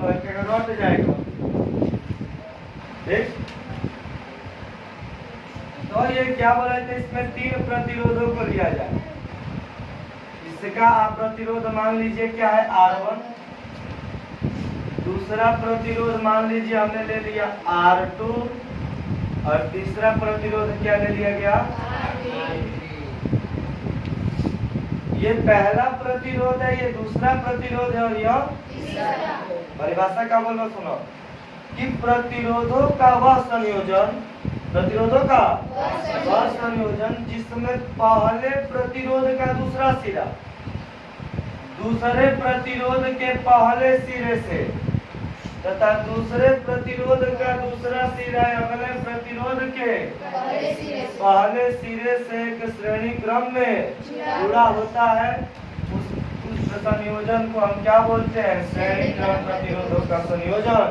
लो एक रट जाएगा। ठीक, तो ये क्या बोला थे, इसमें 3 प्रतिरोधों को लिया जाए। इसका आप प्रतिरोध मान लीजिए क्या है, R1। दूसरा प्रतिरोध मान लीजिए हमने ले लिया R2 और तीसरा प्रतिरोध क्या ले लिया गया, ये पहला प्रतिरोध है, ये दूसरा प्रतिरोध है और यह परिभाषा का बोलो सुनो कि प्रतिरोधों का वह संयोजन, प्रतिरोधों का वह संयोजन जिसमें पहले प्रतिरोध का दूसरा सिरा दूसरे प्रतिरोध के पहले सिरे से तथा दूसरे प्रतिरोध का दूसरा सिरा अगले प्रतिरोध के पहले सिरे से एक श्रेणी क्रम में जुड़ा होता है, उस संयोजन को हम क्या बोलते हैं, श्रेणी क्रम प्रतिरोधों का संयोजन।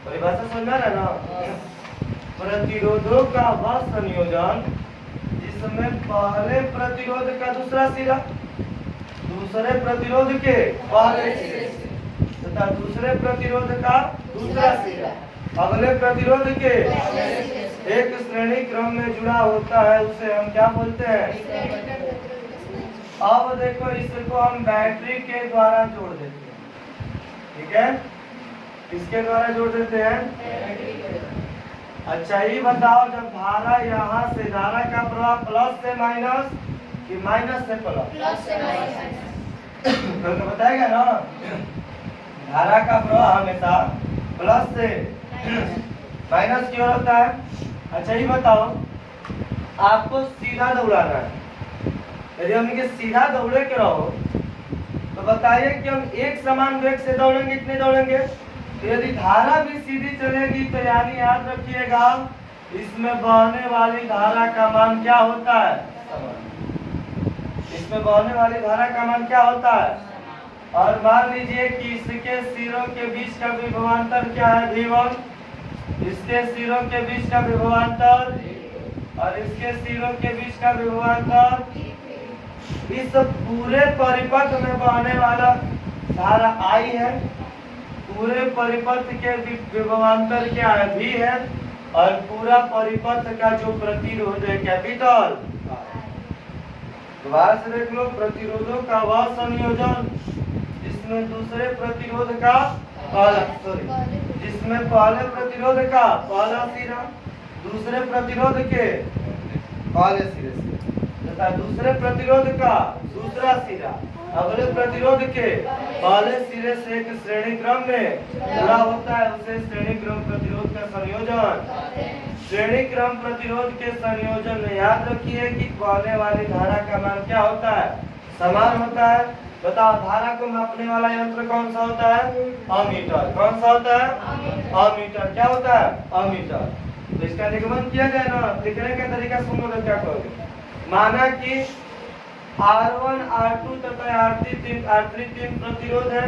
परिभाषा समझ रहे ना, प्रतिरोधों का वह संयोजन जिसमें पहले प्रतिरोध का दूसरा सिरा दूसरे प्रतिरोध के पहले सिरे तथा दूसरे प्रतिरोध का दूसरा सिरा अगले प्रतिरोध के एक श्रेणी क्रम में जुड़ा होता है, उसे हम क्या बोलते हैं। अब देखो इसको हम बैटरी के द्वारा जोड़ देते हैं, ठीक है, किसके द्वारा जोड़ देते हैं। अच्छा ये बताओ, जब धारा यहाँ से धारा का प्रवाह प्लस से माइनस कि माइनस से प्लस, तो बताएगा ना, धारा का प्रवाह हमेशा प्लस से माइनस की ओर होता है। अच्छा ये बताओ, आपको सीधा दौड़ाना है, यदि हम इनके सीधा दौड़े के रहो तो बताइए कि हम एक समान वेग से दौड़ेंगे, कितने दौड़ेंगे। तो यदि धारा भी सीधी चलेगी तो यानी याद रखिएगा इसमें बहने वाली धारा का मान क्या होता है, इसमें बहने वाली धारा का मान क्या होता है। और मान लीजिए कि इसके सिरों के बीच का विभवांतर क्या है, V1, इसके सिरों के बीच का विभवांतर और इसके सिरों के बीच का विभवांतर, इस पूरे परिपथ में बहने वाला धारा I है, पूरे परिपथ के विभवांतर क्या है, V है, और पूरा परिपथ का जो प्रतिरोध है कैपिटल। दोबारा से देख लो, प्रतिरोधों का वह संयोजन जिसमें दूसरे प्रतिरोध का जिसमें पहले प्रतिरोध का पहला सिरा दूसरे प्रतिरोध के पहले सिरे से तथा दूसरे प्रतिरोध का दूसरा सिरा अगले प्रतिरोध के पहले सिरे से एक श्रेणी क्रम में जुड़ा होता है, उसे श्रेणी क्रम प्रतिरोध का संयोजन। श्रेणी क्रम प्रतिरोध के संयोजन में याद रखिए कि बहने वाली धारा का मान क्या होता है, समान होता है। बताओ धारा को मापने वाला यंत्र कौन सा होता है, अमीटर। कौन सा होता है, अमीटर। क्या होता है, अमीटर। तो इसका निगमन किया जाए ना, लिखने का तरीका सुनो तो क्या कहोगे। माना कि R1, R2 तथा R3 तीन प्रतिरोध है,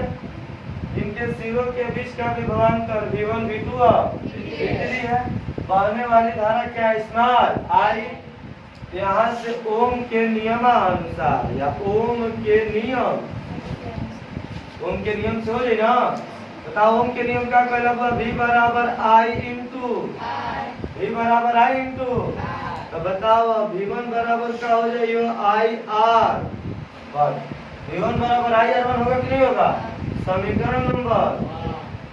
इनके सिरों के बीच का विभवांतर V1, V2 और V3 है। बहने वाली धारा क्या है, स्मॉल I। यहाँ से ओम के नियमानुसार या ओम के नियम से हो जाए ना। बताओ ओम के नियम का कहला, V बराबर I इंटू। तो बताओ V1 बराबर क्या हो जाएगा, IR। V1 बराबर IR1 होगा कि नहीं होगा, समीकरण नंबर।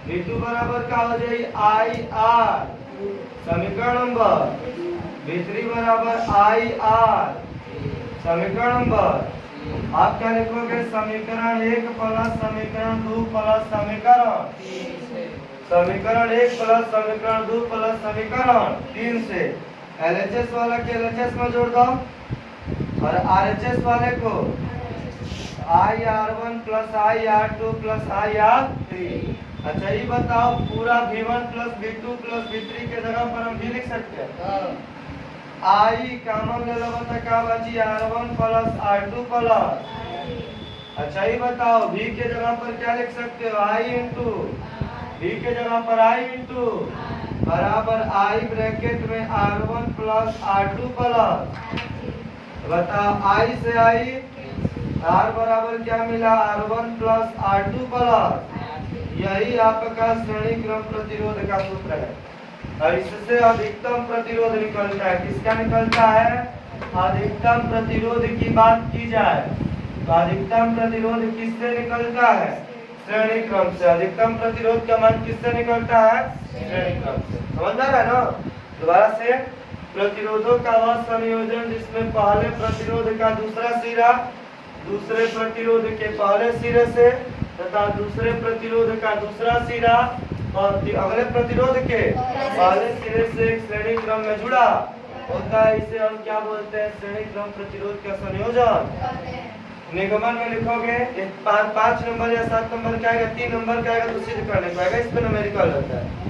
V2 बराबर क्या हो जाएगा, IR, समीकरण नंबर। V3 बराबर IR, समीकरण नंबर। आप क्या लिखोगे, समीकरण 1 प्लस समीकरण 2 प्लस समीकरण 1 प्लस समीकरण 2 प्लस समीकरण 3 से LHS वाला के LHS में जोड़ दो और RHS वाले को IR1 plus IR2 plus IR3। अच्छा ये बताओ, पूरा V1 plus V2 plus V3 के जगह पर हम भी लिख सकते हैं। I कॉमन ले लो, बता क्या बची, R1 प्लस R2 प्लस। अच्छा ये बताओ, V के जगह पर क्या लिख सकते हो, I इंटू V के जगह पर I इंटू बराबर I ब्रैकेट में R1 प्लस R2 प्लस। बताओ I से I, R बराबर क्या मिला, R1 प्लस R2 प्लस। यही आपका श्रेणी क्रम प्रतिरोध का सूत्र है। और इससे अधिकतम प्रतिरोध निकलता है। किसका निकलता है? अधिकतम प्रतिरोध की बात की जाए तो अधिकतम प्रतिरोध किससे निकलता है? श्रेणी क्रम से। अधिकतम प्रतिरोध का मान किससे निकलता है? श्रेणी क्रम से। समझ में आ रहा है ना? दोबारा से, प्रतिरोधों का वह संयोजन जिसमें पहले प्रतिरोध का दूसरा सिरा दूसरे प्रतिरोध के पहले सिरे से तथा दूसरे प्रतिरोध का दूसरा सिरा और अगले प्रतिरोध के पहले सिरे से एक श्रेणी क्रम में जुड़ा होता है। इसे हम क्या बोलते हैं? श्रेणी क्रम प्रतिरोध का संयोजन। निगमन में लिखोगे 5 नंबर या 7 नंबर का आएगा, 3 नंबर का आएगा तो सिद्ध करने को आएगा। इस पे न्यूमेरिकल होता है।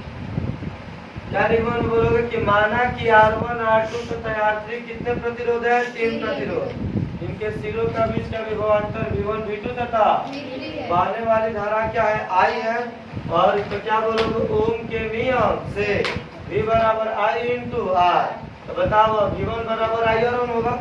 क्या निगमन में बोलोगे कि माना कि R1 R2 तथा R3 कितने प्रतिरोध है? 3 प्रतिरोध। इनके सिरों का बीच का विभवांतर V1 V2 तथा बहने वाली धारा क्या है? I है। और तो क्या बोलोगे? ओम के नियम से V बराबर I इंटू R। तो बताओ V1 बराबर I और ओम होगा।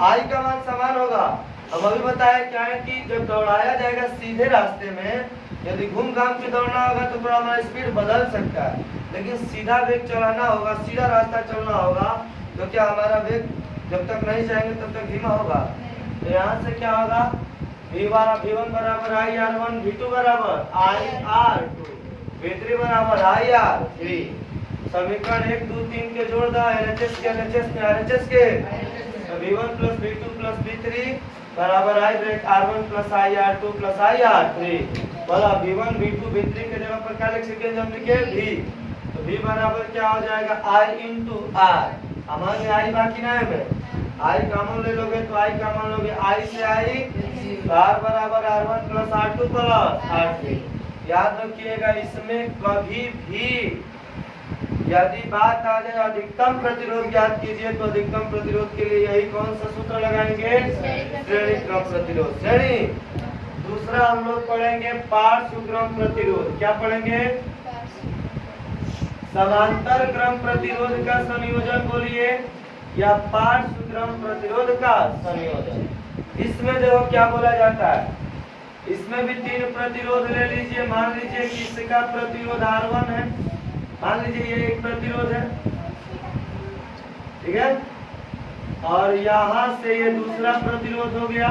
I का मान समान होगा। अब अभी बताया क्या है कि जब दौड़ाया जाएगा सीधे रास्ते में, यदि घूम घाम के दौड़ना होगा तो थोड़ा हमारा स्पीड बदल सकता है, लेकिन सीधा वेग चलाना होगा, सीधा रास्ता चलना होगा तो क्या हमारा वेग जब तक नहीं जाएंगे तब तक धीमा होगा। तो यहाँ से क्या होगा? V1 बराबर I R1, V2 बराबर I R2, V3 बराबर I R3। समीकरण 1 2 3 के जोड़ दो, LHS के LHS में RHS के, तो V1 plus V2 plus V3 बराबर I break R1 plus I R2 plus I R3। बोला V1 V2 V3 के जगह पर क्या लिख सके? हम लिखे V। तो V बराबर क्या हो जाएगा? I into R। हमारे I बाकी ना है में I कॉमन ले लोगे तो I कॉमन लोगे, I से I R बराबर R1 plus R2 plus R3। याद रखिएगा इसमें कभी भी यदि बात आ जाए अधिकतम प्रतिरोध ज्ञात कीजिए तो अधिकतम प्रतिरोध के लिए यही कौन सा सूत्र लगाएंगे? श्रेणी क्रम प्रतिरोध। श्रेणी। दूसरा हम लोग पढ़ेंगे पार्श्व क्रम प्रतिरोध। क्या पढ़ेंगे? समांतर क्रम प्रतिरोध का संयोजन बोलिए या पार्श्व क्रम प्रतिरोध का संयोजन। इसमें देखो क्या बोला जाता है, इसमें भी 3 प्रतिरोध ले लीजिए। मान लीजिए कि इसका प्रतिरोध R1 है, मान लीजिए ये एक प्रतिरोध है, ठीक है, और यहाँ से ये दूसरा प्रतिरोध हो गया।